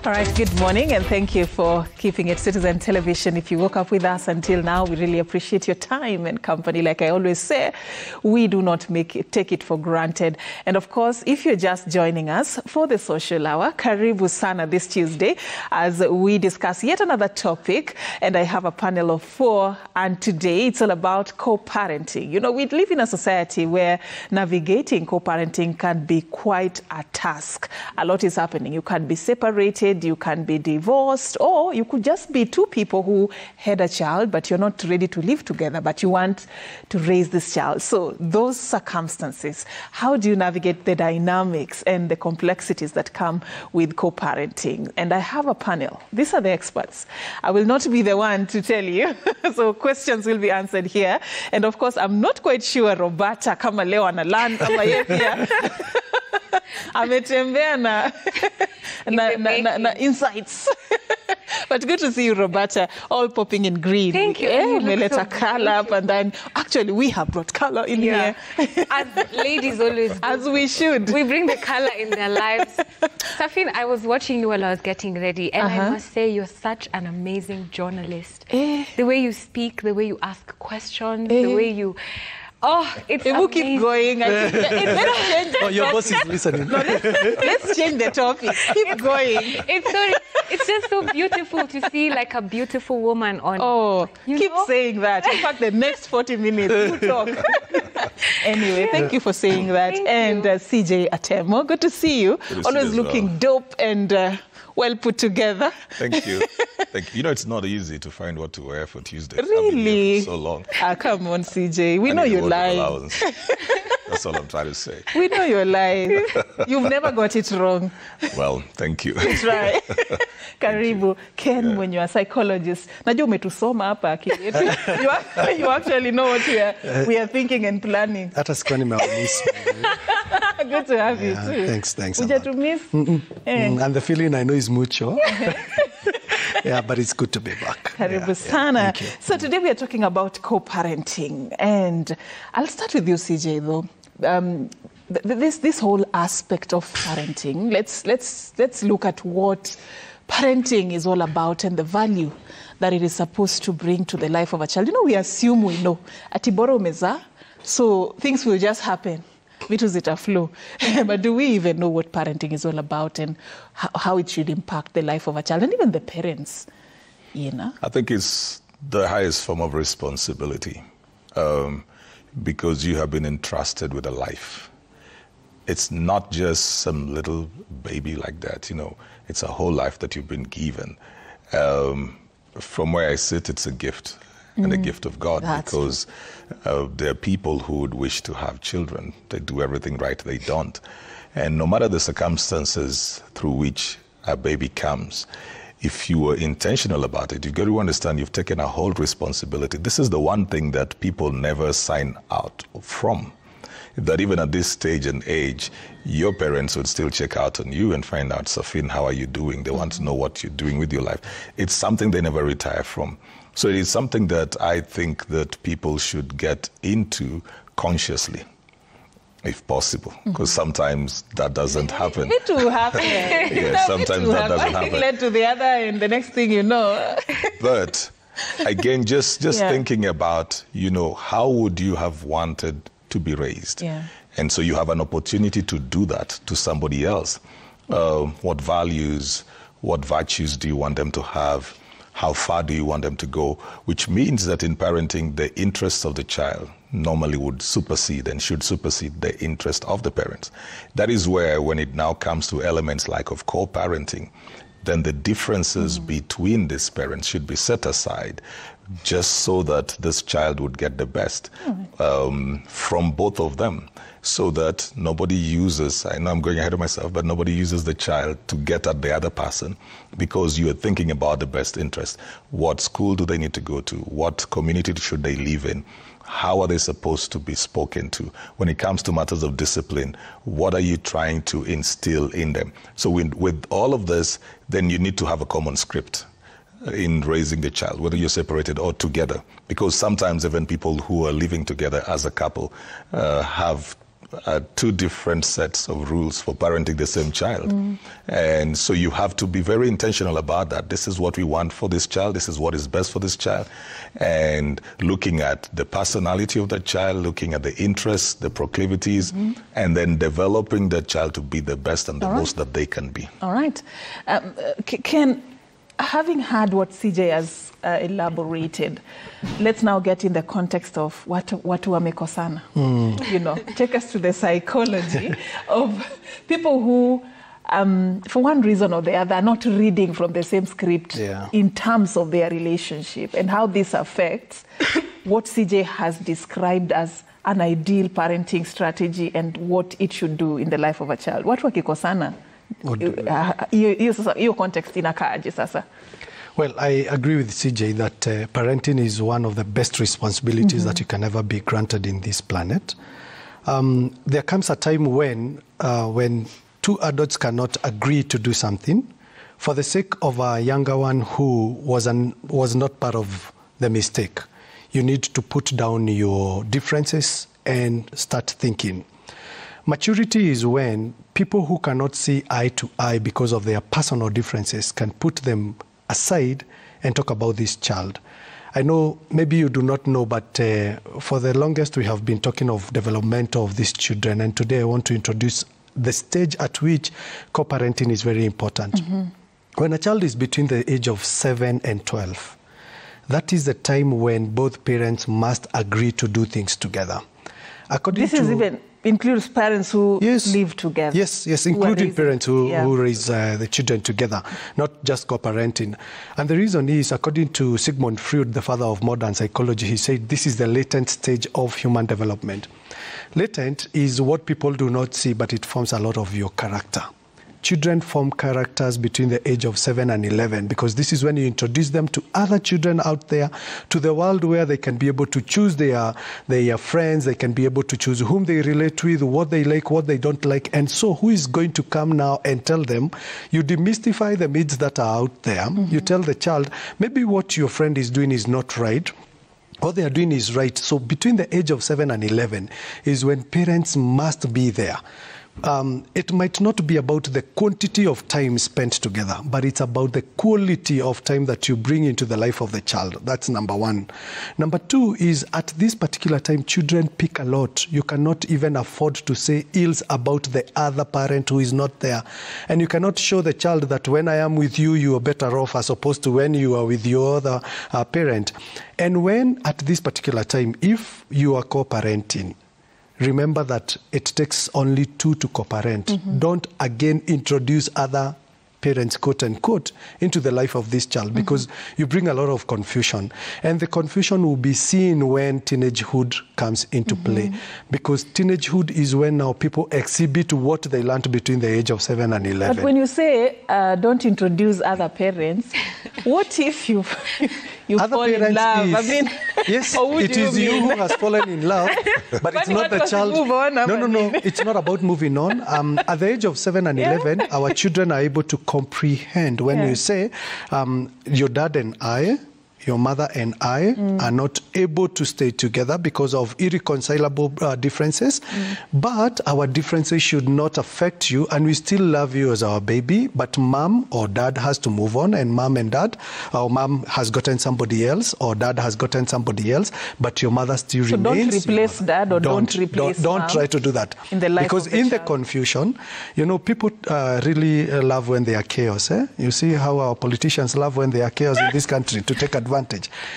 All right, good morning, and thank you for keeping it Citizen Television. If you woke up with us until now, we really appreciate your time and company. Like I always say, we do not take it for granted. And of course, if you're just joining us for the social hour, karibu sana this Tuesday as we discuss yet another topic. And I have a panel of 4, and today it's all about co-parenting. You know, we live in a society where navigating co-parenting can be quite a task. A lot is happening. You can be separated, you can be divorced, or you could just be 2 people who had a child, but you're not ready to live together, but you want to raise this child. So those circumstances, how do you navigate the dynamics and the complexities that come with co-parenting? And I have a panel. These are the experts. I will not be the one to tell you. So questions will be answered here. And of course, I'm not quite sure Roberta kama leo analand ama yeye pia ametembea na insights. But good to see you, Roberta, all popping in green. Thank you. We let a color up, and then actually we have brought color in here. As ladies always do. As we should. We bring the color in their lives. Safin, I was watching you while I was getting ready, and I must say you're such an amazing journalist. The way you speak, the way you ask questions, the way you... Oh, it's amazing. We'll keep going. Let's change the your boss is listening. No, let's change the topic. Keep going. It's just so beautiful to see like a beautiful woman on. Oh, keep saying that. In fact, the next 40 minutes, we'll talk. Anyway, thank you for saying that. And CJ Atemo, good to see you. Always looking dope and well put together. Thank you. Thank you. You know, it's not easy to find what to wear for Tuesday. Really? I've been here for so long. Come on, CJ. We know you're lying. That's all I'm trying to say. We know you're lying. You've never got it wrong. Well, thank you. That's right. Karibu. Ken, when you're a psychologist, najua umetusoma hapa akili yetu. You actually know what we are thinking and planning. Hata sikuwa nimewamiss. Good to have you too. Thanks. Would you to miss? And the feeling I know is mucho. Yeah, but it's good to be back. Karibu sana. So today we are talking about co-parenting, and I'll start with you, CJ, though. This whole aspect of parenting. Let's look at what parenting is all about and the value that it is supposed to bring to the life of a child. You know, we assume we know. Atiboro umeza, so things will just happen. Vitu zitaflow. But do we even know what parenting is all about and how it should impact the life of a child and even the parents? You know? I think it's the highest form of responsibility because you have been entrusted with a life. It's not just some little baby like that, you know. It's a whole life that you've been given. From where I sit, it's a gift. And the gift of God, because there are people who would wish to have children. They do everything right, they don't. And no matter the circumstances through which a baby comes, if you were intentional about it, you've got to understand you've taken a whole responsibility. This is the one thing that people never sign out from. That even at this stage and age, your parents would still check out on you and find out, Safin, how are you doing? They want to know what you're doing with your life. It's something they never retire from. So it is something that I think that people should get into consciously, if possible, because sometimes that doesn't happen. It will happen. Yeah, sometimes that doesn't happen. One led to the other, and the next thing you know. But again, just thinking about, you know, how would you have wanted to be raised? Yeah. And so you have an opportunity to do that to somebody else. What values, what virtues do you want them to have? How far do you want them to go? Which means that in parenting, the interests of the child normally would supersede and should supersede the interest of the parents. That is where, when it now comes to elements like of co-parenting, then the differences between these parents should be set aside just so that this child would get the best from both of them, so that nobody uses, I know I'm going ahead of myself, but nobody uses the child to get at the other person because you are thinking about the best interest. What school do they need to go to? What community should they live in? How are they supposed to be spoken to? When it comes to matters of discipline, what are you trying to instill in them? So with all of this, then you need to have a common script in raising the child, whether you're separated or together. Because sometimes even people who are living together as a couple have two different sets of rules for parenting the same child. And so you have to be very intentional about that. This is what we want for this child. This is what is best for this child. And looking at the personality of that child, looking at the interests, the proclivities, and then developing that child to be the best and the most that they can be. All right. Ken, having heard what CJ has elaborated, let's now get in the context of watu wamekosana. You know, take us to the psychology of people who, for one reason or the other, are not reading from the same script in terms of their relationship, and how this affects what CJ has described as an ideal parenting strategy and what it should do in the life of a child. Watu wakikosana, hiyo context inakaaje sasa? Well, I agree with CJ that parenting is one of the best responsibilities that you can ever be granted in this planet. There comes a time when two adults cannot agree to do something for the sake of a younger one who was not part of the mistake. You need to put down your differences and start thinking. Maturity is when people who cannot see eye to eye because of their personal differences can put them aside and talk about this child. I know maybe you do not know, but for the longest we have been talking of development of these children, and today I want to introduce the stage at which co-parenting is very important. When a child is between the age of 7 and 12, that is the time when both parents must agree to do things together. This even includes parents who live together. Yes, including parents who raise the children together, not just co-parenting. And the reason is, according to Sigmund Freud, the father of modern psychology, he said this is the latent stage of human development. Latent is what people do not see, but it forms a lot of your character. Children form characters between the age of 7 and 11 because this is when you introduce them to other children out there, to the world where they can be able to choose their friends, they can be able to choose whom they relate with, what they like, what they don't like. And so who is going to come now and tell them? You demystify the myths that are out there. You tell the child, maybe what your friend is doing is not right. What they are doing is right. So between the age of 7 and 11 is when parents must be there. It might not be about the quantity of time spent together, but it's about the quality of time that you bring into the life of the child. That's number one. Number two is, at this particular time, children pick a lot. You cannot even afford to say ills about the other parent who is not there. And you cannot show the child that when I am with you, you are better off, as opposed to when you are with your other parent. And when, at this particular time, if you are co-parenting, remember that it takes only two to co-parent. Don't again introduce other parents, quote unquote, into the life of this child, because you bring a lot of confusion. And the confusion will be seen when teenagehood comes into play, because teenagehood is when now people exhibit what they learned between the age of 7 and 11. But when you say don't introduce other parents, what if you fall in love? I mean, yes, it is you who has fallen in love, but it's not the child. No, it's not about moving on. At the age of 7 and 11, our children are able to comprehend when you say, your dad and I, your mother and I are not able to stay together because of irreconcilable differences, but our differences should not affect you, and we still love you as our baby, but mom or dad has to move on, and mom and dad, or mom has gotten somebody else, or dad has gotten somebody else, but your mother still remains. Don't replace dad, or don't replace mom. Don't try to do that. In the life because of the in child. the confusion, you know, people really love when they are chaos. You see how our politicians love when they are chaos in this country to take advantage.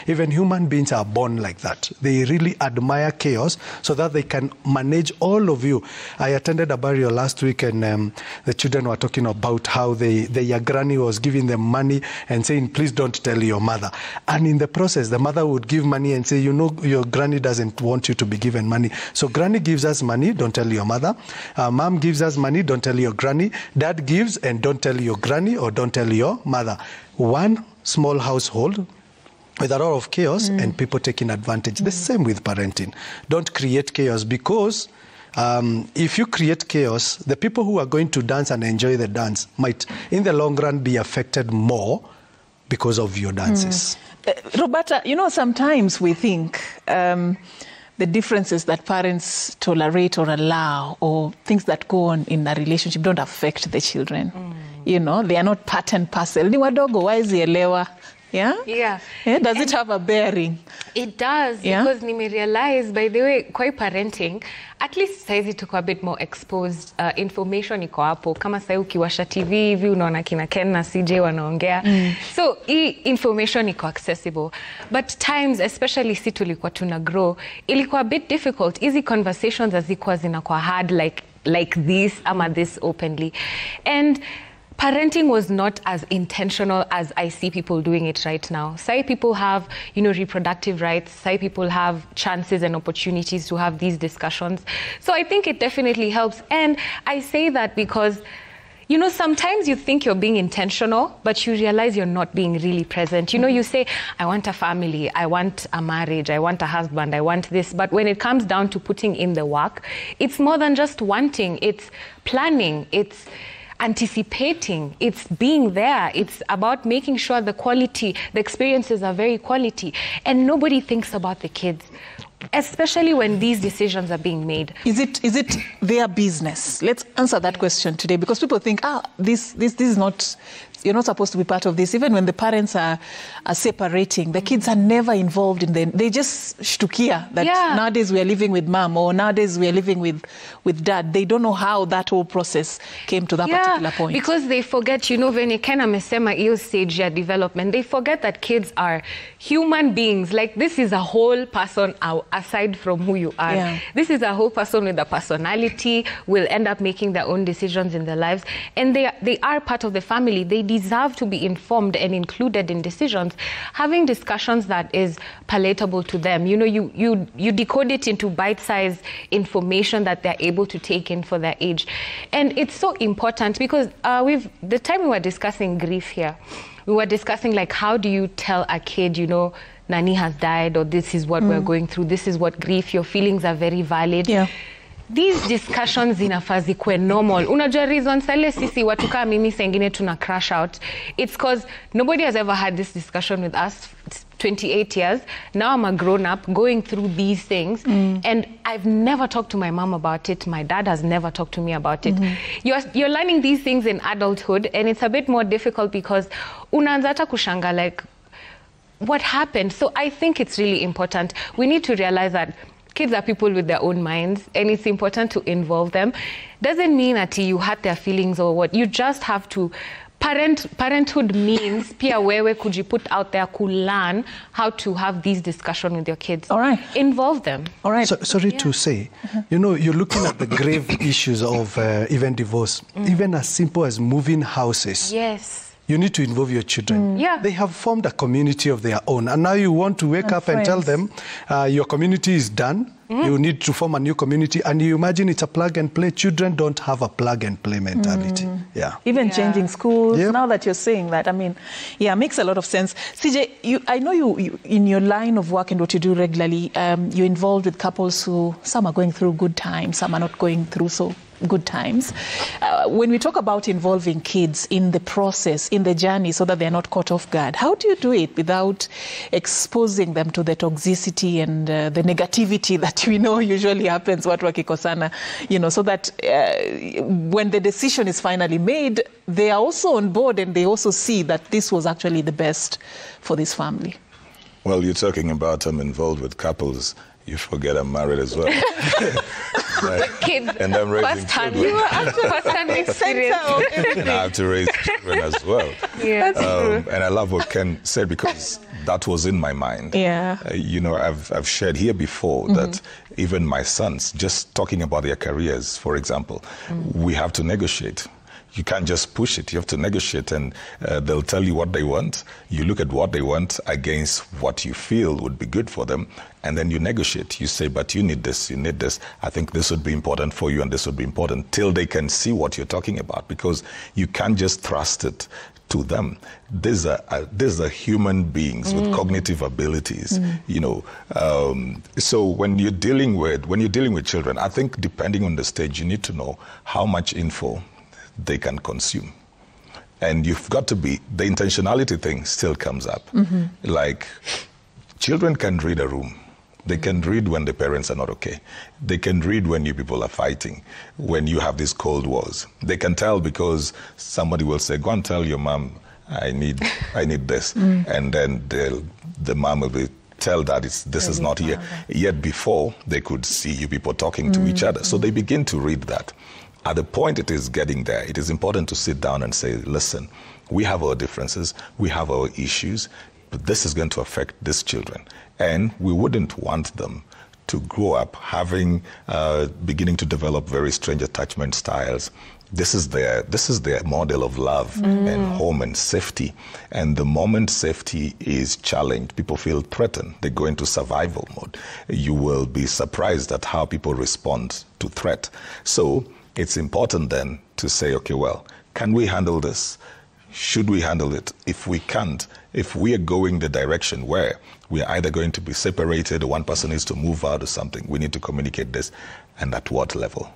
Even human beings are born like that. They really admire chaos so that they can manage all of you. I attended a burial last week, and the children were talking about how their granny was giving them money and saying, please don't tell your mother. And in the process, the mother would give money and say, you know, your granny doesn't want you to be given money. So granny gives us money, don't tell your mother. Mom gives us money, don't tell your granny. Dad gives, and don't tell your granny or don't tell your mother. One small household with a lot of chaos and people taking advantage. The same with parenting. Don't create chaos, because if you create chaos, the people who are going to dance and enjoy the dance might, in the long run, be affected more because of your dances. Roberta, you know, sometimes we think the the differences that parents tolerate or allow, or things that go on in a relationship, don't affect the children. You know, they are not part and parcel. Ni wadogo wazielewa. Yeah? Yeah. Does it have a bearing? It does, yeah? Because nime realize, by the way, kwa parenting, at least saizi tuko a bit more exposed. Information iko hapo. Kama sai ukiwasha TV hivi unaona kina Ken na CJ wanaongea. So, information iko accessible. But times, especially si tulikuwa tuna grow, ilikuwa a bit difficult. Easy conversations hazikuwa zinakuwa hard like this, ama this openly. And parenting was not as intentional as I see people doing it right now. Say people have, you know, reproductive rights. Say people have chances and opportunities to have these discussions. So I think it definitely helps. And I say that because, you know, sometimes you think you're being intentional, but you realize you're not being really present. You know, you say, I want a family, I want a marriage, I want a husband, I want this. But when it comes down to putting in the work, it's more than just wanting. It's planning. It's anticipating, it's being there, it's about making sure the quality, the experiences are very quality, and nobody thinks about the kids, especially when these decisions are being made. Is it their business? Let's answer that question today, because people think, this is not, you're not supposed to be part of this. Even when the parents are separating, the kids are never involved in them. They just shtukia that nowadays we are living with mom, or nowadays we are living with dad. They don't know how that whole process came to that particular point. Because they forget, you know, when Ken amesema iyo stage ya development, they forget that kids are human beings. Like, this is a whole person aside from who you are. Yeah. This is a whole person with a personality, will end up making their own decisions in their lives. And they are part of the family. They deserve to be informed and included in decisions. Having discussions that is palatable to them. You know, you decode it into bite-sized information that they're able to take in for their age. And it's so important because the time we were discussing grief here, we were discussing, like, how do you tell a kid, you know, Nani has died, or this is what we're going through, this is what grief, your feelings are very valid. Yeah. These discussions zinafaa zikuwe normal. Unajua reason sale sisi watu kama mimi sengine tuna crash out. It's because nobody has ever had this discussion with us. It's 28 years. Now I'm a grown up going through these things. And I've never talked to my mom about it. My dad has never talked to me about it. You're learning these things in adulthood, and it's a bit more difficult because unaanza hata kushanga, like, what happened? So I think it's really important. We need to realize that kids are people with their own minds, and it's important to involve them. Doesn't mean that you hurt their feelings or what. You just have to. Parenthood means pia wewe kujiput out there, learn how to have these discussions with your kids. All right. Involve them. All right. Sorry to say, you know, you're looking at the grave issues of even divorce, even as simple as moving houses. Yes. You need to involve your children. Yeah. They have formed a community of their own. And now you want to wake up and tell them, your community is done. You need to form a new community. And you imagine it's a plug and play. Children don't have a plug and play mentality. Yeah. Even changing schools. Yep. Now that you're saying that, I mean, makes a lot of sense. CJ, I know you in your line of work and what you do regularly, you're involved with couples who, some are going through good times, some are not going through so good times. When we talk about involving kids in the process, in the journey, so that they're not caught off guard, how do you do it without exposing them to the toxicity and the negativity that we know usually happens, watu wakikosana, you know, so that when the decision is finally made, they are also on board and they also see that this was actually the best for this family? Well, you're talking about I'm involved with couples. You forget I'm married as well. Kids. And I'm raising children. You are first-hand experience. And I have to raise children as well. Yeah. That's true. And I love what Ken said, because that was in my mind. Yeah. You know, I've shared here before that even my sons, just talking about their careers, for example, we have to negotiate. You can't just push it. You have to negotiate, and they'll tell you what they want. You look at what they want against what you feel would be good for them, and then you negotiate. You say, but you need this, you need this. I think this would be important for you, and this would be important, till they can see what you're talking about, because you can't just thrust it to them. These are human beings with cognitive abilities, you know. So when you're dealing with children, I think depending on the stage, you need to know how much info they can consume. And you've got to be, the intentionality thing still comes up. Like, children can read a room. They can read when the parents are not okay. They can read when you people are fighting, when you have these cold wars. They can tell because somebody will say, go and tell your mom, I need this. And then the mom will tell that this is not here. Yet before, they could see you people talking to each other. So they begin to read that. At the point it is getting there, it is important to sit down and say, listen, we have our differences, we have our issues, but this is going to affect these children. And we wouldn't want them to grow up beginning to develop very strange attachment styles. This is their model of love and home and safety. And the moment safety is challenged, people feel threatened. They go into survival mode. You will be surprised at how people respond to threat. So it's important then to say, okay, well, can we handle this? Should we handle it? If we can't, if we are going the direction where we are either going to be separated or one person needs to move out or something, we need to communicate this. And at what level?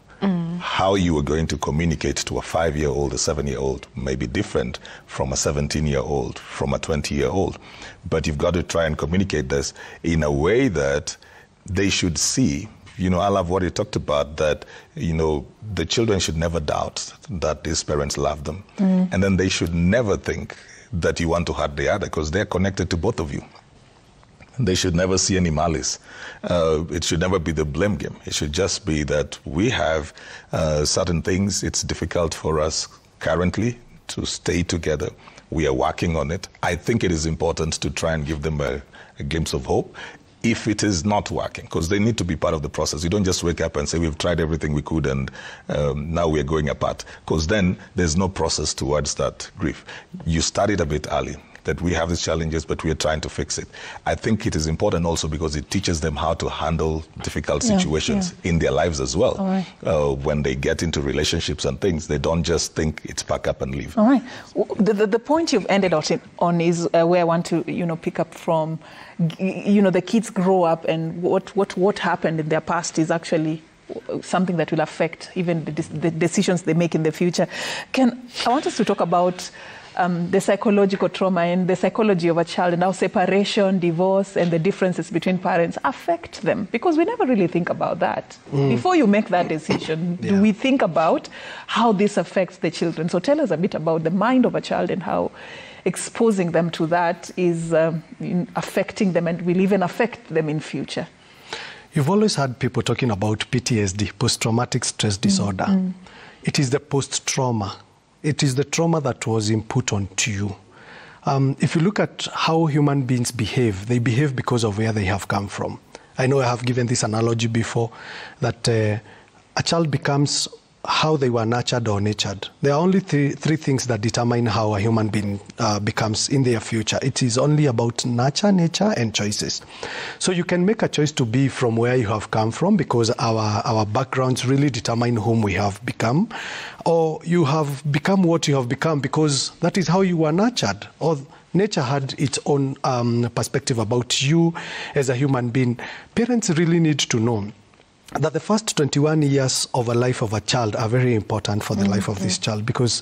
How you are going to communicate to a 5-year-old, a 7-year-old may be different from a 17-year-old, from a 20-year-old. But you've got to try and communicate this in a way that they should see. You know, I love what he talked about, that, you know, the children should never doubt that these parents love them. And then they should never think that you want to hurt the other, because they're connected to both of you. They should never see any malice. It should never be the blame game. It should just be that we have certain things. It's difficult for us currently to stay together. We are working on it. I think it is important to try and give them a glimpse of hope. If it is not working, because they need to be part of the process. You don't just wake up and say, we've tried everything we could and now we're going apart, because then there's no process towards that grief. You started a bit early, that we have these challenges, but we are trying to fix it. I think it is important also because it teaches them how to handle difficult situations in their lives as well. When they get into relationships and things, they don't just think it's pack up and leave. All right. The point you've ended on is where I want to, pick up from. The kids grow up, and what happened in their past is actually something that will affect even the decisions they make in the future. I want us to talk about the psychological trauma and the psychology of a child, and how separation, divorce, and the differences between parents affect them. Because we never really think about that. Before you make that decision, do we think about how this affects the children? So tell us a bit about the mind of a child and how exposing them to that is affecting them and will even affect them in future. You've always had people talking about PTSD, post-traumatic stress disorder. It is the post-trauma. It is the trauma that was input onto you. If you look at how human beings behave, they behave because of where they have come from. I know I have given this analogy before, that a child becomes how they were nurtured or nurtured. There are only three things that determine how a human being becomes in their future. It is only about nurture, nature, and choices. So you can make a choice to be from where you have come from, because our backgrounds really determine whom we have become, or you have become what you have become because that is how you were nurtured, or nature had its own perspective about you as a human being. Parents really need to know that the first 21 years of a life of a child are very important for the life of this child, because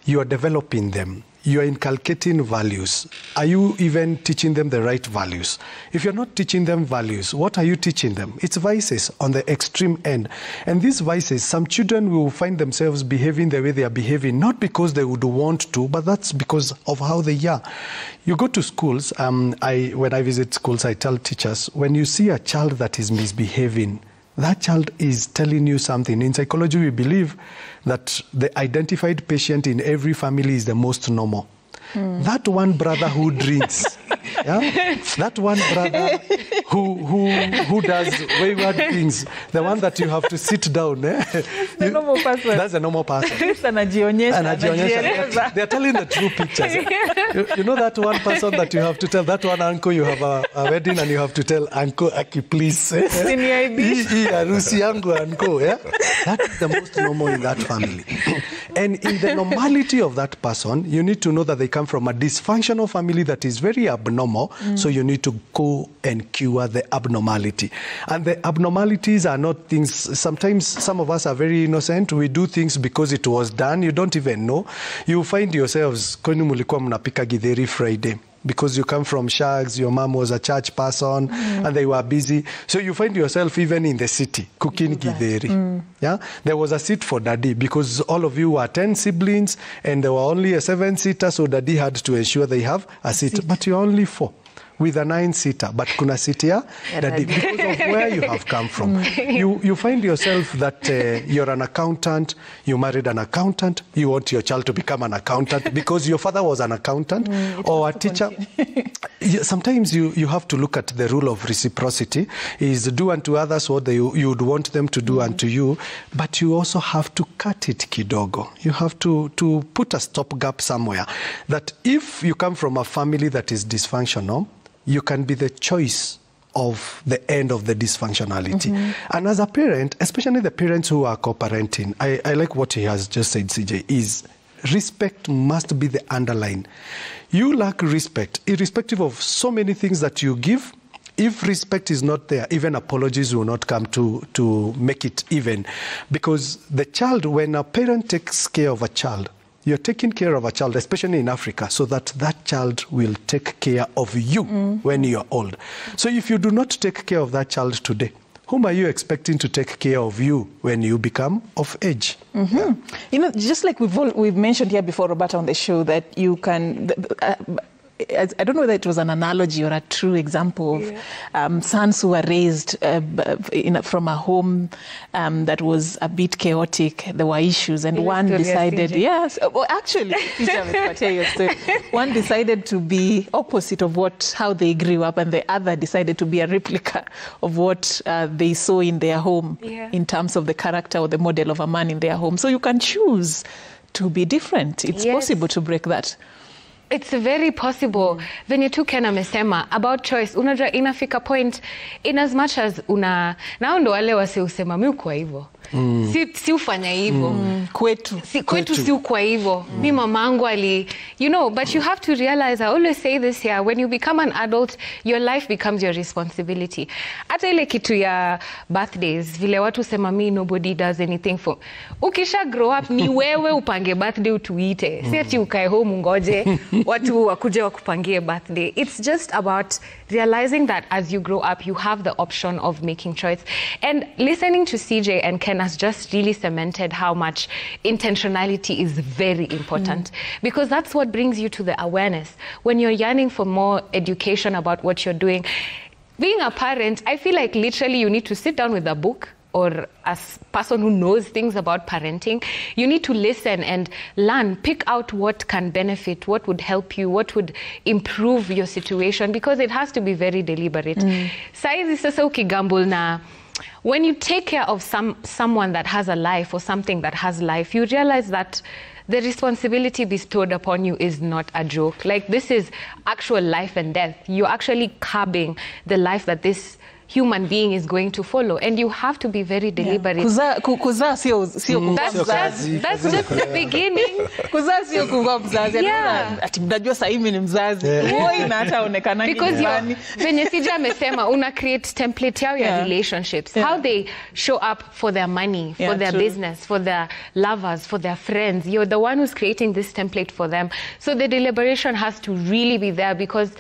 you are developing them. You are inculcating values. Are you even teaching them the right values? If you're not teaching them values, what are you teaching them? It's vices on the extreme end. And these vices, some children will find themselves behaving the way they are behaving, not because they would want to, but that's because of how they are. You go to schools, when I visit schools, I tell teachers, when you see a child that is misbehaving, that child is telling you something. In psychology, we believe that the identified patient in every family is the most normal. That one brother who drinks, that one brother who does wayward things, the one that you have to sit down. The normal person. That's a normal person. They are telling the true pictures. You know that one person that you have to tell, that one uncle, you have a wedding and you have to tell uncle, Aki, please. That is the most normal in that family. And in the normality of that person, you need to know that they come from a dysfunctional family that is very abnormal, so you need to go and cure the abnormality. And the abnormalities are not things, sometimes some of us are very innocent, we do things because it was done, you don't even know. You find yourselves, kwani mulikuwa mnapika githeri Friday. because you come from shags, your mom was a church person, and they were busy. So you find yourself even in the city, cooking githeri. Yeah? There was a seat for daddy, because all of you were 10 siblings, and there were only a 7-seater, so daddy had to ensure they have a seat. But you're only 4. With a 9-seater, but kuna seat here, daddy, because of where you have come from. You find yourself that you're an accountant, you married an accountant, you want your child to become an accountant because your father was an accountant or a teacher. Sometimes you have to look at the rule of reciprocity, is do unto others what you would want them to do unto you, but you also have to cut it kidogo. You have to put a stopgap somewhere, that if you come from a family that is dysfunctional, you can be the choice of the end of the dysfunctionality. And as a parent, especially the parents who are co-parenting, I like what he has just said, CJ, is respect must be the underline. You lack respect, irrespective of so many things that you give. If respect is not there, even apologies will not come to make it even. Because the child, when a parent takes care of a child, you're taking care of a child, especially in Africa, so that that child will take care of you when you're old. So if you do not take care of that child today, whom are you expecting to take care of you when you become of age? Yeah. You know, just like we've mentioned here before, Roberta, on the show, that you can... I don't know whether it was an analogy or a true example of sons who were raised from a home that was a bit chaotic. There were issues, and one decided, well, actually, one decided to be opposite of how they grew up, and the other decided to be a replica of what they saw in their home in terms of the character or the model of a man in their home. So you can choose to be different. It's possible to break that. It's very possible. Venye tu Ken amesema about choice, unajua inafika point in as much as nao ndo wale wase usema mi ukwa hivyo. Si ufanya hivyo. Kwetu si ukwa hivyo. Mi mamangu you know, but you have to realize, I always say this here, when you become an adult, your life becomes your responsibility. Hata ile kitu ya birthdays, vile watu sema mi nobody does anything for. Ukisha grow up, ni wewe upange birthday utuite. Si ati ukae home ungoje watu wakuje wakupangie birthday. It's just about realizing that as you grow up, you have the option of making choice. And listening to CJ and Ken has just really cemented how much intentionality is very important. Because that's what brings you to the awareness. When you're yearning for more education about what you're doing, being a parent, I feel like literally you need to sit down with a book, or as a person who knows things about parenting, you need to listen and learn, pick out what can benefit, what would help you, what would improve your situation, because it has to be very deliberate. Saizi sasa ukigamble na, when you take care of someone that has a life or something that has life, you realize that the responsibility bestowed upon you is not a joke. Like, this is actual life and death. You're actually curbing the life that this human being is going to follow, and you have to be very deliberate. Kuzaa sio that's just the beginning. Kuzaa sio kuwa mzazi. Ati mnajua sasa hivi ni mzazi. Woi na hata onekana nyumbani. Venye Sija amesema, una create template yao ya relationships. How they show up for their money, for their business, for their lovers, for their friends. You're the one who's creating this template for them. So the deliberation has to really be there, because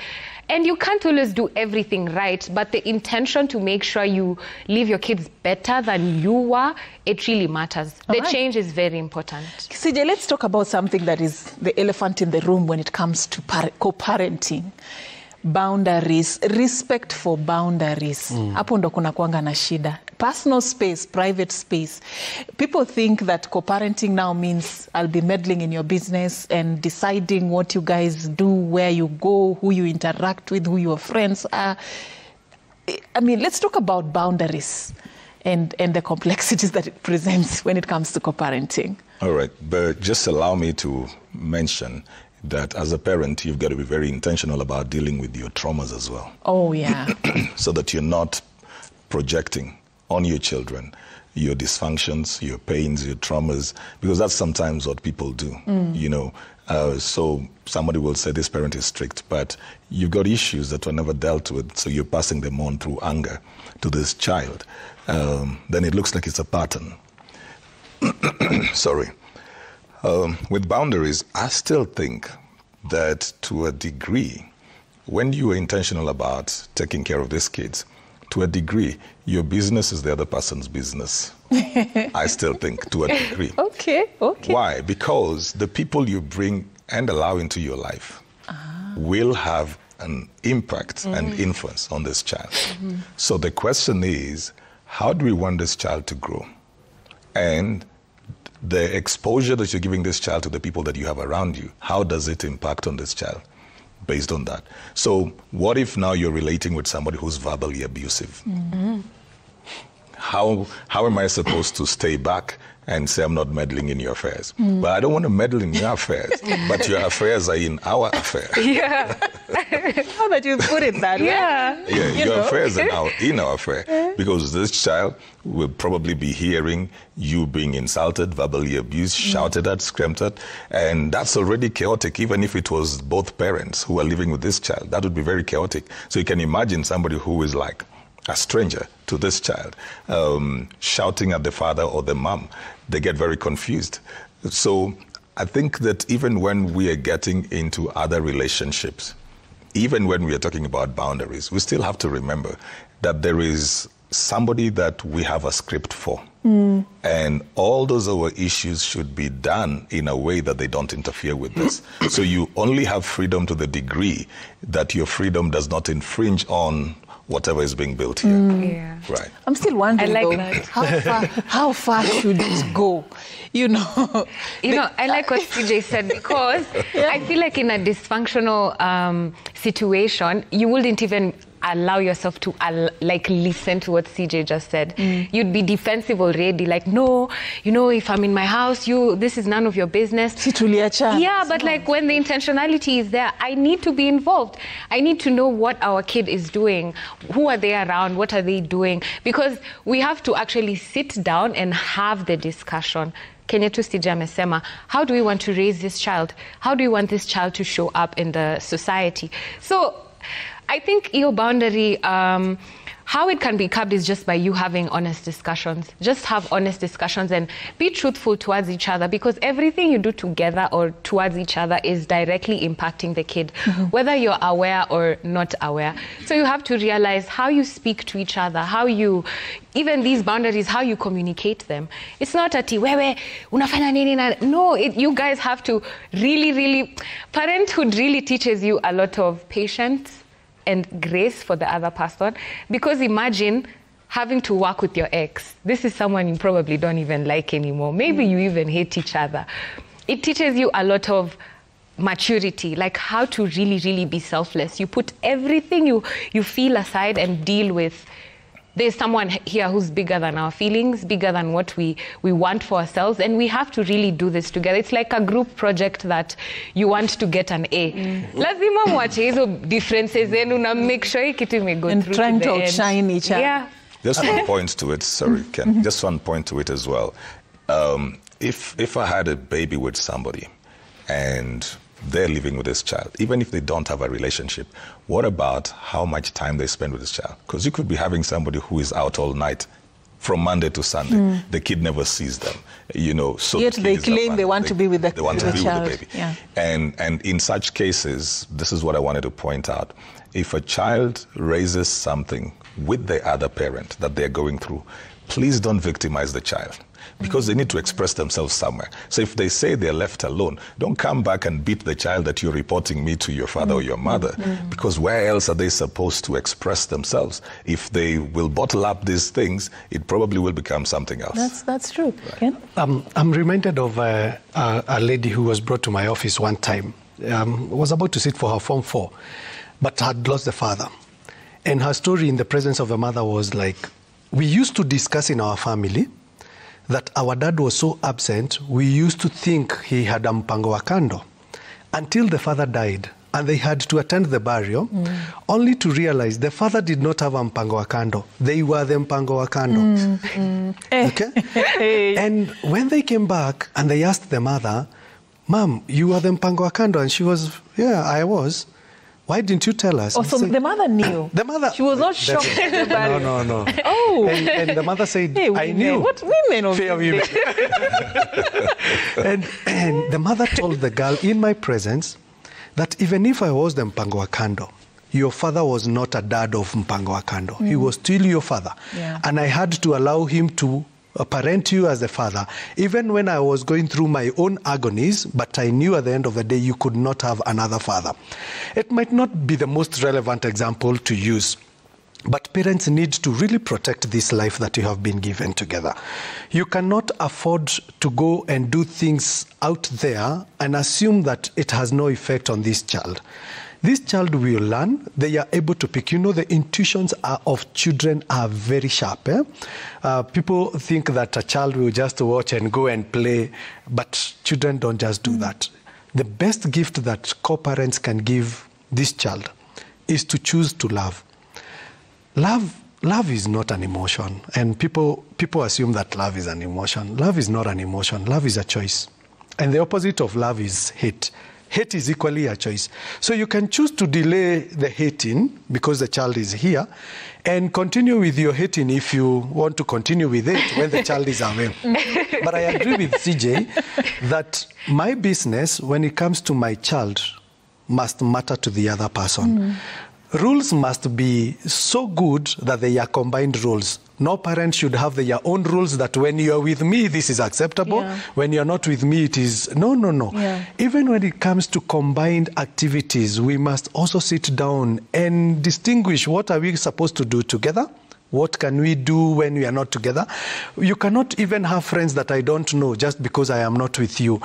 and you can't always do everything right, but the intention to make sure you leave your kids better than you were, it really matters. The change is very important. CJ, let's talk about something that is the elephant in the room when it comes to co-parenting. Boundaries, respect for boundaries. Hapo ndo kuna kuanga na shida. Personal space, private space. People think that co-parenting now means I'll be meddling in your business and deciding what you guys do, where you go, who you interact with, who your friends are. I mean, let's talk about boundaries and the complexities that it presents when it comes to co-parenting. All right, but just allow me to mention that as a parent, you've got to be very intentional about dealing with your traumas as well. Oh, yeah. So that you're not projecting on your children your dysfunctions, your pains, your traumas, because that's sometimes what people do, you know. So somebody will say this parent is strict, but you've got issues that were never dealt with, so you're passing them on through anger to this child. Then it looks like it's a pattern. Sorry. With boundaries, I still think that to a degree, when you are intentional about taking care of these kids, to a degree, your business is the other person's business. I still think, to a degree. Okay. Why? Because the people you bring and allow into your life will have an impact and influence on this child. So the question is, how do we want this child to grow? And the exposure that you're giving this child to the people that you have around you, how does it impact on this child based on that? So what if now you're relating with somebody who's verbally abusive? How am I supposed to stay back and say I'm not meddling in your affairs? Well, I don't want to meddle in your affairs, but your affairs are in our affair. Yeah. How that you put it that way. Yeah. Your affairs are now in our affair, because this child will probably be hearing you being insulted, verbally abused, shouted at, screamed at, and that's already chaotic. Even if it was both parents who are living with this child, that would be very chaotic. So you can imagine somebody who is like a stranger to this child, shouting at the father or the mom. They get very confused. So I think that even when we are getting into other relationships, even when we are talking about boundaries, we still have to remember that there is somebody that we have a script for. And all those our issues should be done in a way that they don't interfere with this. So you only have freedom to the degree that your freedom does not infringe on whatever is being built here. Yeah. Right. I'm still wondering, I like though, that. how far should it go? I like what CJ said, because I feel like in a dysfunctional situation, you wouldn't even allow yourself to listen to what CJ just said. You'd be defensive already, like, no, if I'm in my house, this is none of your business. Yeah, but like when the intentionality is there, I need to be involved. I need to know what our kid is doing. Who are they around? What are they doing? Because we have to actually sit down and have the discussion. Kenye tu CJ amesema, how do we want to raise this child? How do we want this child to show up in the society? So I think your boundary, how it can be curbed is just by you having honest discussions. Just have honest discussions and be truthful towards each other, because everything you do together or towards each other is directly impacting the kid, whether you're aware or not aware. So you have to realize how you speak to each other, even these boundaries, how you communicate them. It's not ati wewe unafanya nini na. No, you guys have to really, parenthood really teaches you a lot of patience and grace for the other person, because imagine having to work with your ex. This is someone you probably don't even like anymore. Maybe you even hate each other. It teaches you a lot of maturity, like how to really be selfless. You put everything you feel aside and deal with. There's someone here who's bigger than our feelings, bigger than what we want for ourselves, and we have to really do this together. It's like a group project that you want to get an A. Lazima mwache hizo differences zenu na make sure kitu imego through and trying to end. outshine each other. Yeah. Just one point to it, sorry, Ken. Just one point to it as well. If I had a baby with somebody and they're living with this child, even if they don't have a relationship, what about how much time they spend with this child? Because you could be having somebody who is out all night from Monday to Sunday. The kid never sees them, So yet they claim they want to be with the child. They want to be with the baby. Yeah. And in such cases, this is what I wanted to point out. If a child raises something with the other parent that they're going through, please don't victimize the child, because they need to express themselves somewhere. So if they say they're left alone, don't come back and beat the child that you're reporting me to your father or your mother, because where else are they supposed to express themselves? If they will bottle up these things, it probably will become something else. That's true. Right. Ken? I'm reminded of a lady who was brought to my office one time. Was about to sit for her Form 4, but had lost the father. And her story in the presence of her mother was like, we used to discuss in our family that our dad was so absent, we used to think he had a mpango wa kando, until the father died and they had to attend the burial, only to realize the father did not have a mpango wa kando. They were the mpango wa kando. Okay? And when they came back and they asked the mother, Mom, you were the mpango wa kando? And she was, yeah, I was. Why didn't you tell us? Oh, so the mother knew. The mother. She was not shocked at the burial. No. Oh. And the mother said, hey, I knew. What women of Fair women. and the mother told the girl in my presence that even if I was the mpango wa kando, your father was not a dad of mpango wa kando. He was still your father. Yeah. And I had to allow him to parent you as a father, even when I was going through my own agonies, but I knew at the end of the day you could not have another father. It might not be the most relevant example to use, but parents need to really protect this life that you have been given together. You cannot afford to go and do things out there and assume that it has no effect on this child. This child will learn. They are able to pick. You know, the intuitions of children are very sharp. People think that a child will just watch and go and play, but children don't just do that. The best gift that co-parents can give this child is to choose to love. Love is not an emotion, and people assume that love is an emotion. Love is not an emotion. Love is a choice, and the opposite of love is hate. Hate is equally a choice. So you can choose to delay the hating because the child is here and continue with your hating if you want to continue with it when the child is away. But I agree with CJ that my business, when it comes to my child, must matter to the other person. Rules must be so good that they are combined rules. No parent should have their own rules that when you are with me, this is acceptable. Yeah. When you are not with me, it is no. Yeah. Even when it comes to combined activities, we must also sit down and distinguish what are we supposed to do together. What can we do when we are not together? You cannot even have friends that I don't know just because I am not with you.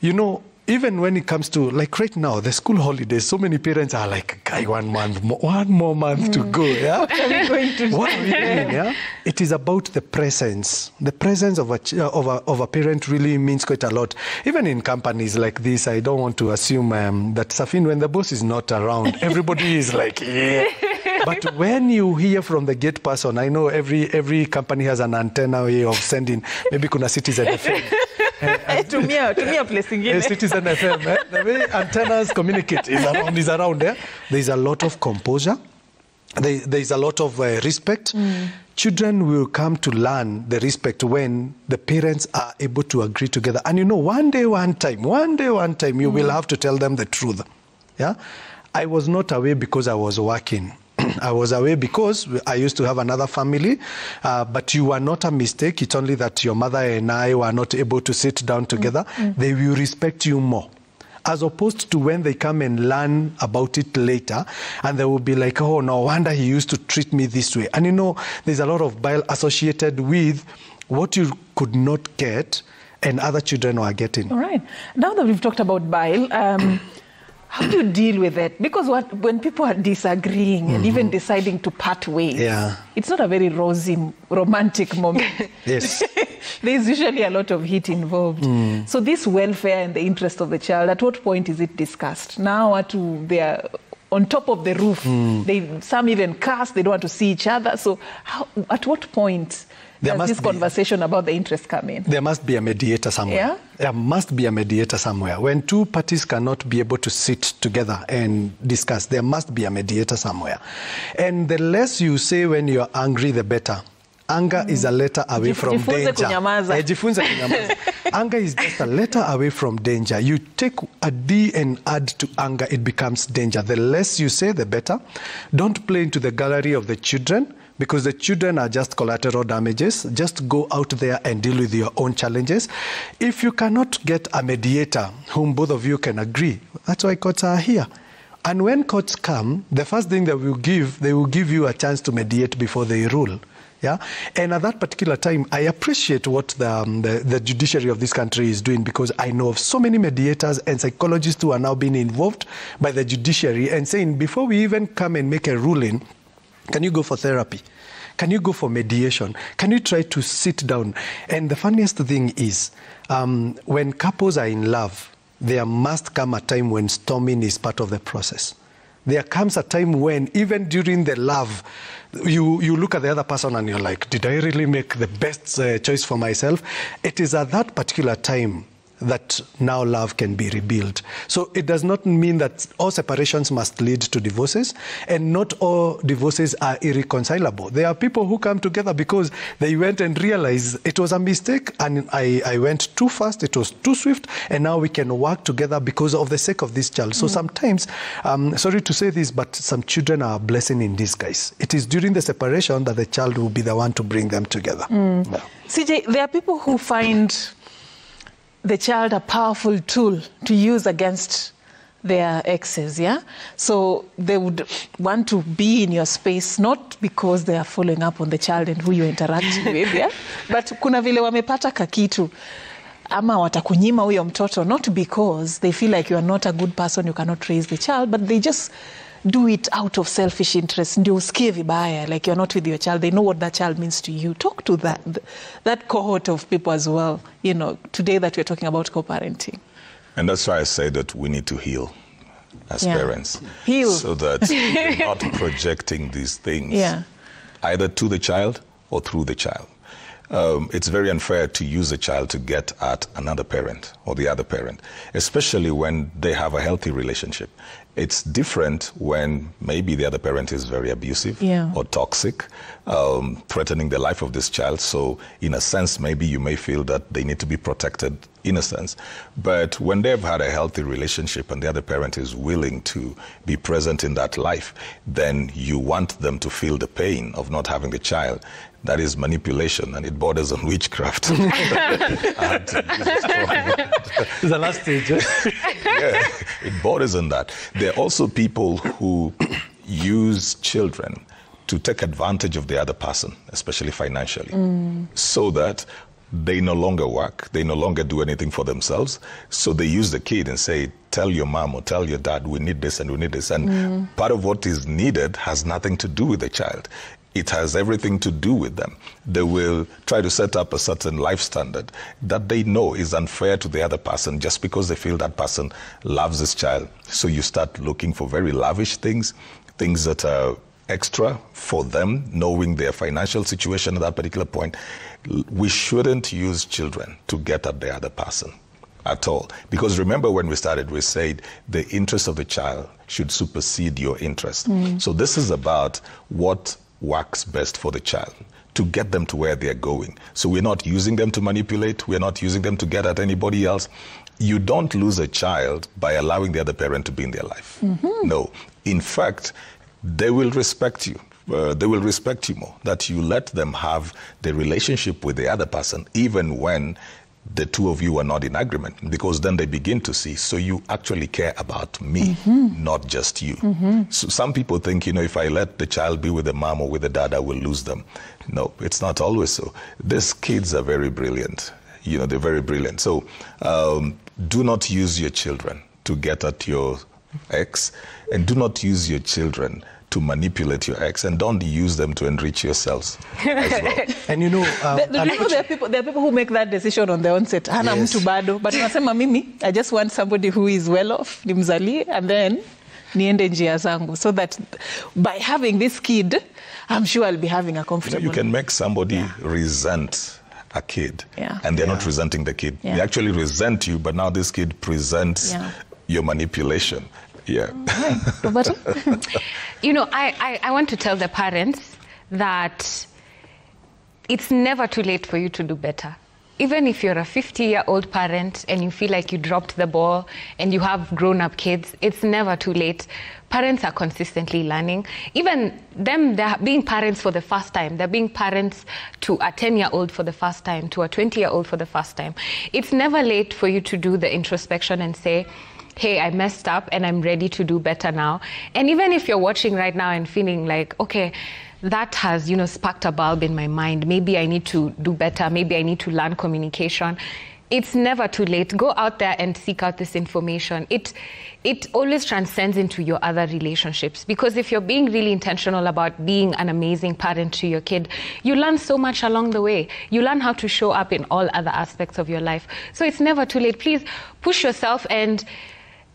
You know, even when it comes to, like right now, the school holidays, so many parents are like, guy, one more month to go. Yeah? What are we going to do? What are we doing? Yeah? It is about the presence. The presence of a parent really means quite a lot. Even in companies like this, I don't want to assume that, Safin, when the boss is not around, everybody is like, yeah. But when you hear from the gate person, I know every company has an antenna way of sending, maybe kuna Citizen FM. Tumia place ingine. Citizen FM, the way antennas communicate is around there. There's a lot of composure. There's a lot of respect. Children will come to learn the respect when the parents are able to agree together. And you know, one day, one time, you will have to tell them the truth. Yeah, I was not away because I was working. I was away because I used to have another family, but you were not a mistake. It's only that your mother and I were not able to sit down together. They will respect you more. As opposed to when they come and learn about it later, and they will be like, oh, no wonder he used to treat me this way. And you know, there's a lot of bile associated with what you could not get and other children are getting. All right. Now that we've talked about bile, how do you deal with it? Because when people are disagreeing and even deciding to part ways, it's not a very rosy, romantic moment. Yes. There's usually a lot of heat involved. So this welfare and the interest of the child, at what point is it discussed? Now they are on top of the roof. Some even curse, they don't want to see each other. So at what point does this conversation about the interest come in? There must be a mediator somewhere. Yeah? There must be a mediator somewhere. When two parties cannot be able to sit together and discuss, there must be a mediator somewhere. And the less you say when you're angry, the better. Anger is a letter away from danger. Anger is just a letter away from danger. You take a D and add to anger, it becomes danger. The less you say, the better. Don't play into the gallery of the children, because the children are just collateral damages. Just go out there and deal with your own challenges. If you cannot get a mediator whom both of you can agree, that's why courts are here. And when courts come, the first thing they will give you a chance to mediate before they rule. Yeah, and at that particular time, I appreciate what the judiciary of this country is doing, because I know of so many mediators and psychologists who are now being involved by the judiciary and saying, before we even come and make a ruling, can you go for therapy? Can you go for mediation? Can you try to sit down? And the funniest thing is, when couples are in love, there must come a time when storming is part of the process. There comes a time when, even during the love, you look at the other person and you're like, did I really make the best choice for myself? It is at that particular time that now love can be rebuilt. So it does not mean that all separations must lead to divorces, and not all divorces are irreconcilable. There are people who come together because they went and realized it was a mistake and I went too fast, it was too swift, and now we can work together because of the sake of this child. So sometimes, sorry to say this, but some children are a blessing in disguise. It is during the separation that the child will be the one to bring them together. Yeah. CJ, there are people who find the child a powerful tool to use against their exes, yeah? So they would want to be in your space, not because they are following up on the child and who you're interacting with, yeah? But kuna vile wamepata kakitu, ama watakunyima huyo mtoto, not because they feel like you are not a good person, you cannot raise the child, but they just do it out of selfish interest. Ndio usikie vibaya, like you're not with your child. They know what that child means to you. Talk to that cohort of people as well, you know, today that we're talking about co-parenting. And that's why I say that we need to heal as parents. Heal. So that we're not projecting these things either to the child or through the child. It's very unfair to use a child to get at another parent or the other parent, especially when they have a healthy relationship. It's different when maybe the other parent is very abusive or toxic, threatening the life of this child. So in a sense, maybe you may feel that they need to be protected in a sense. But when they've had a healthy relationship and the other parent is willing to be present in that life, then you want them to feel the pain of not having the child. That is manipulation, and it borders on witchcraft. It's the last stage. Yeah, it borders on that. There are also people who use children to take advantage of the other person, especially financially, so that they no longer work, they no longer do anything for themselves. So they use the kid and say, tell your mom or tell your dad, we need this and we need this. And part of what is needed has nothing to do with the child. It has everything to do with them. They will try to set up a certain life standard that they know is unfair to the other person just because they feel that person loves this child. So you start looking for very lavish things, things that are extra for them, knowing their financial situation at that particular point. We shouldn't use children to get at the other person at all. Because remember when we started, we said the interest of the child should supersede your interest. So this is about what works best for the child to get them to where they're going. So we're not using them to manipulate. We're not using them to get at anybody else. You don't lose a child by allowing the other parent to be in their life. No. In fact, they will respect you. They will respect you more, that you let them have the relationship with the other person, even when the two of you are not in agreement, because then they begin to see, so you actually care about me, not just you. So some people think, you know, if I let the child be with the mom or with the dad, I will lose them. No, it's not always so. These kids are very brilliant. You know, they're very brilliant. So do not use your children to get at your ex, and do not use your children to manipulate your ex, and don't use them to enrich yourselves as well. And you know, there are people who make that decision on the onset. Hana mtu bado, but unasema mimi, I just want somebody who is well off, nimzalie, and then niende njia zangu, so that by having this kid, I'm sure I'll be having a comfortable. You can make somebody resent a kid, and they're not resenting the kid. They actually resent you, but now this kid presents your manipulation. Yeah. You know, I want to tell the parents that it's never too late for you to do better. Even if you're a 50-year-old parent and you feel like you dropped the ball and you have grown-up kids, it's never too late. Parents are consistently learning. Even them, they're being parents for the first time. They're being parents to a 10-year-old for the first time, to a 20-year-old for the first time. It's never late for you to do the introspection and say, hey, I messed up and I'm ready to do better now. And even if you're watching right now and feeling like, okay, that has, you know, sparked a bulb in my mind. Maybe I need to do better. Maybe I need to learn communication. It's never too late. Go out there and seek out this information. It always transcends into your other relationships, because if you're being really intentional about being an amazing parent to your kid, you learn so much along the way. You learn how to show up in all other aspects of your life. So it's never too late. Please push yourself and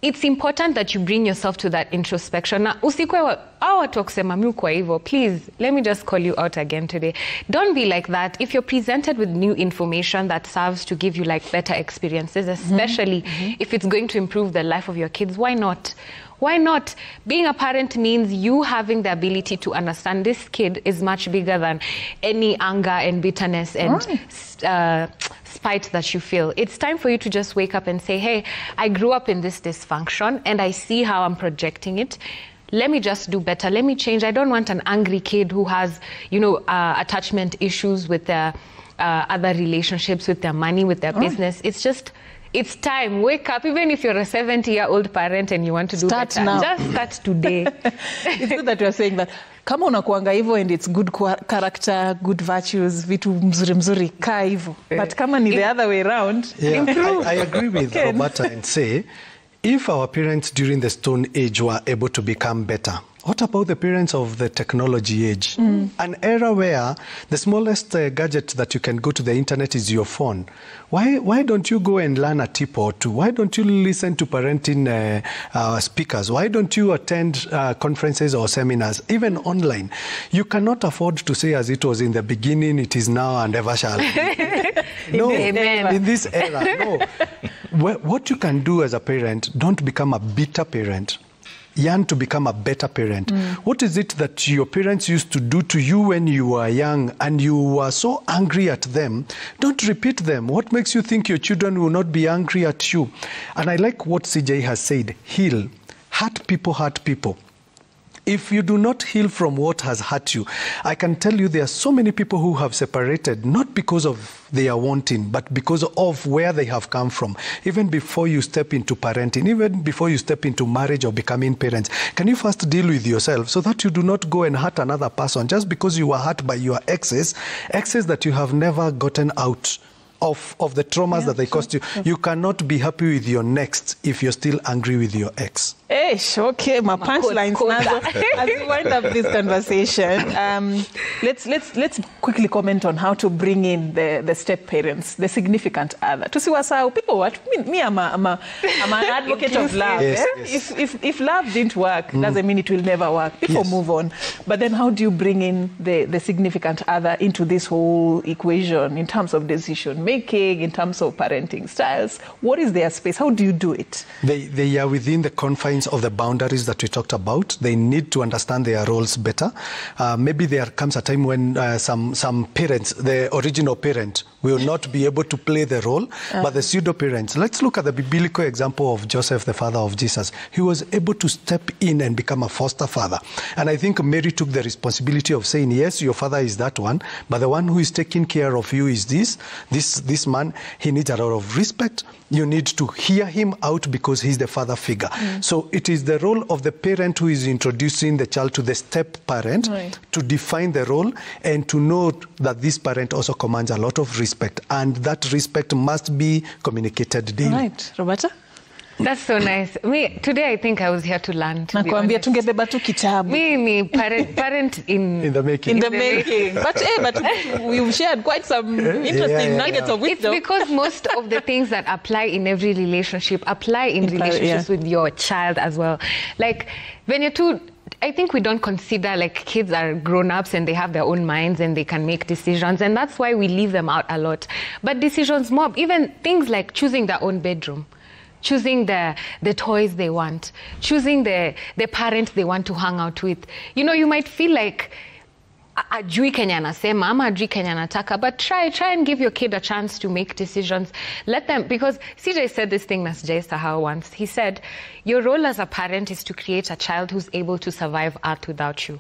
it's important that you bring yourself to that introspection. Na usikwe watu wa kusema mi kwa hivyo, please, let me just call you out again today. Don't be like that. If you're presented with new information that serves to give you like better experiences, especially if it's going to improve the life of your kids, why not? Why not? Being a parent means you having the ability to understand this kid is much bigger than any anger and bitterness and spite that you feel. It's time for you to just wake up and say, hey, I grew up in this dysfunction and I see how I'm projecting it. Let me just do better. Let me change. I don't want an angry kid who has, you know, attachment issues with their other relationships, with their money, with their business. It's time. Wake up. Even if you're a 70-year-old parent and you want to do better, now. Just start today. It's good that you're saying that. Kama unakuanga hivyo and it's good character, good virtues, vitu mzuri kaa hivyo. But kama ni the other way around, improve. I agree with Roberta and say, if our parents during the Stone Age were able to become better, what about the parents of the technology age? An era where the smallest gadget that you can go to the internet is your phone. Why don't you go and learn a tip or two? Why don't you listen to parenting speakers? Why don't you attend conferences or seminars, even online? You cannot afford to say, as it was in the beginning, it is now and ever shall be. No, in this era, no. What you can do as a parent, don't become a bitter parent. Yearn to become a better parent. What is it that your parents used to do to you when you were young and you were so angry at them? Don't repeat them. What makes you think your children will not be angry at you? And I like what CJ has said, heal. Hurt people hurt people. If you do not heal from what has hurt you, I can tell you there are so many people who have separated, not because of their wanting, but because of where they have come from. Even before you step into parenting, even before you step into marriage or becoming parents, can you first deal with yourself so that you do not go and hurt another person just because you were hurt by your exes that you have never gotten out of the traumas that they caused you. You cannot be happy with your next if you're still angry with your ex. Okay, my punchlines now. As we wind up this conversation, let's quickly comment on how to bring in the step parents, the significant other. To see what people watch. I'm an advocate of love. Yes. If love didn't work, doesn't mean it will never work. People move on. But then how do you bring in the significant other into this whole equation in terms of decision making, in terms of parenting styles? What is their space? How do you do it? They are within the confines of the boundaries that we talked about. They need to understand their roles better. Maybe there comes a time when some parents, the original parent, will not be able to play the role, but the pseudo-parents. Let's look at the biblical example of Joseph, the father of Jesus. He was able to step in and become a foster father. And I think Mary took the responsibility of saying, yes, your father is that one, but the one who is taking care of you is this man. He needs a lot of respect. You need to hear him out because he's the father figure. So it is the role of the parent who is introducing the child to the step parent to define the role and to know that this parent also commands a lot of respect, and that respect must be communicated daily. Right, Roberta? That's so nice. Today I think I was here to learn. Nakwambia tungebeba tu kitabu. Me parent in the making. In the making. But we've shared quite some interesting nuggets of wisdom. It's because most of the things that apply in every relationship apply in relationships with your child as well. Like when you're two, I think we don't consider like kids are grown-ups and they have their own minds and they can make decisions, and that's why we leave them out a lot. But decisions more, even things like choosing their own bedroom, choosing the toys they want, choosing the parent they want to hang out with. You know, you might feel like ajui Kenya anasema ama ajui Kenya anataka, but try and give your kid a chance to make decisions. Let them, because CJ said this thing that Jay Sahau once. He said, your role as a parent is to create a child who's able to survive Earth without you.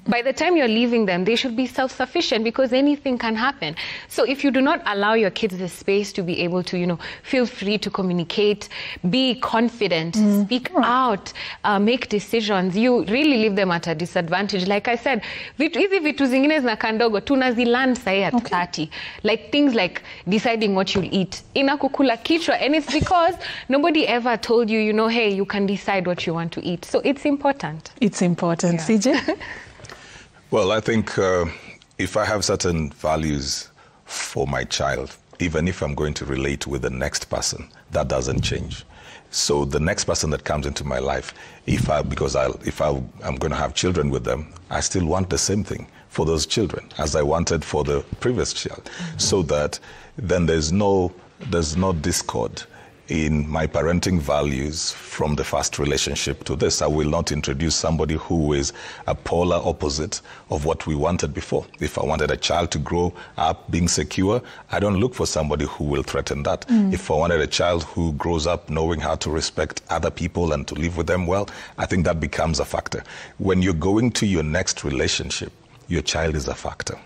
By the time you're leaving them, they should be self-sufficient because anything can happen. So if you do not allow your kids the space to be able to, you know, feel free to communicate, be confident, speak out, make decisions, you really leave them at a disadvantage. Like I said, hizi vitu zingine zinakaa ndogo tunazilearn sahi at 30. Like things like deciding what you'll eat. Inakukula kichwa, and it's because nobody ever told you, you know, hey, you can decide what you want to eat. So it's important. It's important. CJ? Well, I think if I have certain values for my child, even if I'm going to relate with the next person, that doesn't change. So the next person that comes into my life, if I'm going to have children with them, I still want the same thing for those children as I wanted for the previous child, so that then there's no discord in my parenting values from the first relationship to this. I will not introduce somebody who is a polar opposite of what we wanted before. If I wanted a child to grow up being secure, I don't look for somebody who will threaten that. If I wanted a child who grows up knowing how to respect other people and to live with them well, I think that becomes a factor. When you're going to your next relationship, your child is a factor.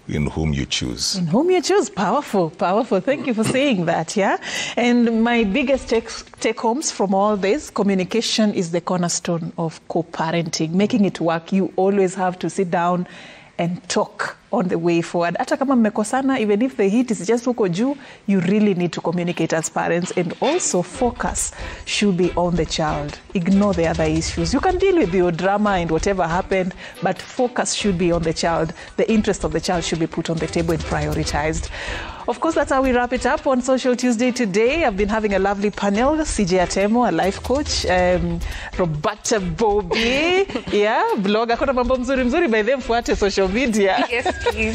In whom you choose. In whom you choose. Powerful, powerful. Thank you for saying that, yeah? And my biggest take-homes from all this, communication is the cornerstone of co-parenting. Making it work, you always have to sit down and talk on the way forward. Hata kama mmekosana, even if the heat is just huko juu, you really need to communicate as parents, and also focus should be on the child. Ignore the other issues. You can deal with your drama and whatever happened, but focus should be on the child. The interest of the child should be put on the table and prioritized. Of course, that's how we wrap it up on Social Tuesday today. I've been having a lovely panel. CJ Atemo, a life coach. Roberta Bobby, yeah, blogger. Kuna mambo mzuri by them fuate social media. Yes, please.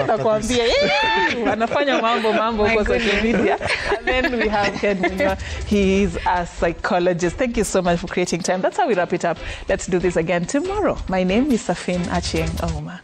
Nakwambia, wanafanya mambo kwa social media. And then we have Ken Munywa. He is a psychologist. Thank you so much for creating time. That's how we wrap it up. Let's do this again tomorrow. My name is Safin Achieng Ouma.